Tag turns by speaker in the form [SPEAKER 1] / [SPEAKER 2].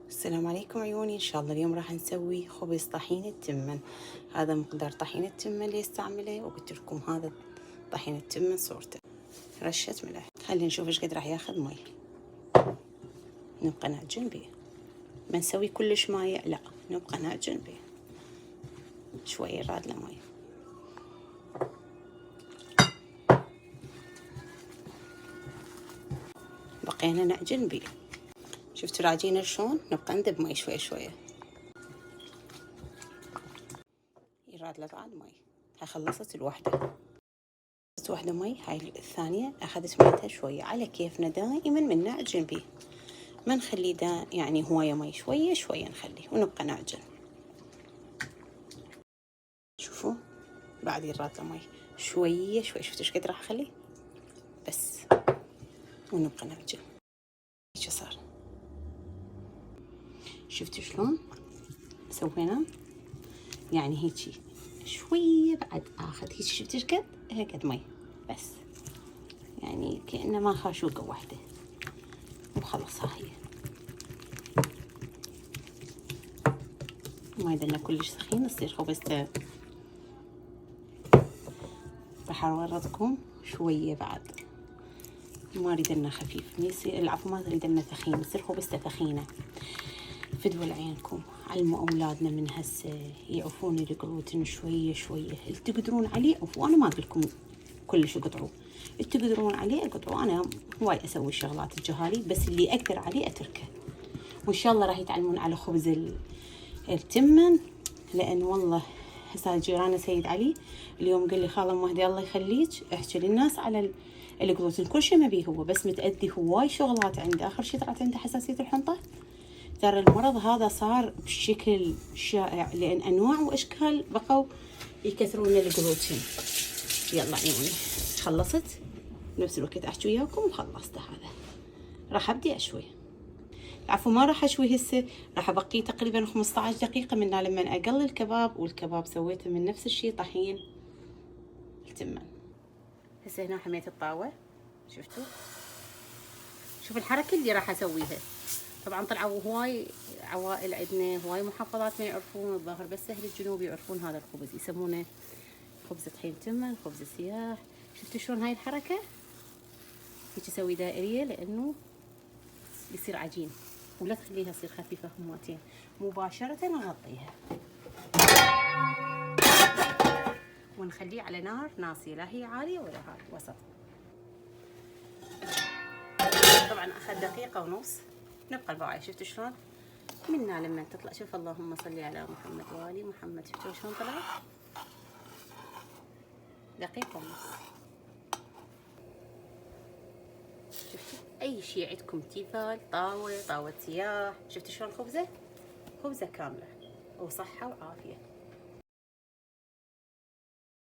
[SPEAKER 1] السلام عليكم عيوني. ان شاء الله اليوم راح نسوي خبز طحين التمن. هذا مقدار طحين التمن اللي استعمله، وقلت لكم هذا طحين التمن صورته. رشة ملح. خلينا نشوف ايش قد راح ياخذ مي. نبقى نعجن بيه، ما نسوي كلش مايع، لا نبقى نعجن بيه شوي راد له مي. بقينا نعجن بيه. شفتوا العجينة شلون؟ نبقى نذب مي شوي شوي. يراد له بعد مي. هاي خلصت الوحدة، واحدة مي. هاي الثانية أخذت ميتها شوية. على كيفنا دائما من نعجن بيه، ما نخليه يعني هواية مي، شوية شوية نخليه ونبقى نعجن. شوفوا بعد يراد له مي شوية شوي. شفتوا ايش قد راح اخليه بس، ونبقى نعجن. ايش صار؟ شفتوا شلون سوينا؟ يعني هيجي شوية بعد اخذ هيك. شفتوا ايش قد؟ هيك مي بس، يعني كأنه ما خاشوقة واحدة. وخلص ها هي. ما يدنا كلش سخين يصير خبزته. راح اورطكم شوية بعد. ما اريد انه خفيف، يصير العفو ما اريد انه ثخين، يصير خبزته ثخينة. فدوى لعينكم، علموا اولادنا من هسه يعرفون الجلوتين شوية شوية. اللي تقدرون عليه عفوا، انا ما اقول لكم كلش اقطعوا، اللي تقدرون عليه اقطعوا. انا هواي اسوي شغلات الجهالي، بس اللي اقدر عليه اتركه. وان شاء الله راح يتعلمون على خبز التمن، لان والله هسه جيراننا سيد علي اليوم قال لي خاله مهدي الله يخليك احكي للناس على الجلوتين. كل شيء ما بيه هو، بس متأدي هواي شغلات عنده. اخر شيء طلعت عنده حساسية الحنطة. ترى المرض هذا صار بشكل شائع، لان انواع واشكال بقوا يكثرون الجلوتين. يلا عيوني خلصت بنفس الوقت احكي وياكم وخلصت. هذا راح ابدي اشوي. العفو ما راح اشوي هسه، راح ابقيه تقريبا 15 دقيقة من لما اقلي الكباب. والكباب سويته من نفس الشيء طحين التمن. هسه هنا حميت الطاوة، شفتوا؟ شوف الحركة اللي راح اسويها. طبعا طلعوا هواي عوائل عندنا، هواي محافظات ما يعرفون، الظاهر بس اهل الجنوب يعرفون هذا الخبز، يسمونه خبز طحين تمن، خبز سياح. شفتوا شلون هاي الحركة؟ هيك اسوي دائرية لانه بيصير عجين، ولا تخليها تصير خفيفة همتين. مباشرة نغطيها ونخليه على نار ناصية، لا هي عالية ولا هاي وسط. طبعا اخذ دقيقة ونص. نبقى البواعي. شفتوا شلون منا لما تطلع؟ شوف اللهم صل على محمد وآل محمد. شفتوا شلون طلعت؟ دقيقة ونص. شفتوا اي شيء عندكم، تيفال، طاوة سياح. شفتوا شلون خبزة كاملة وصحة وعافية.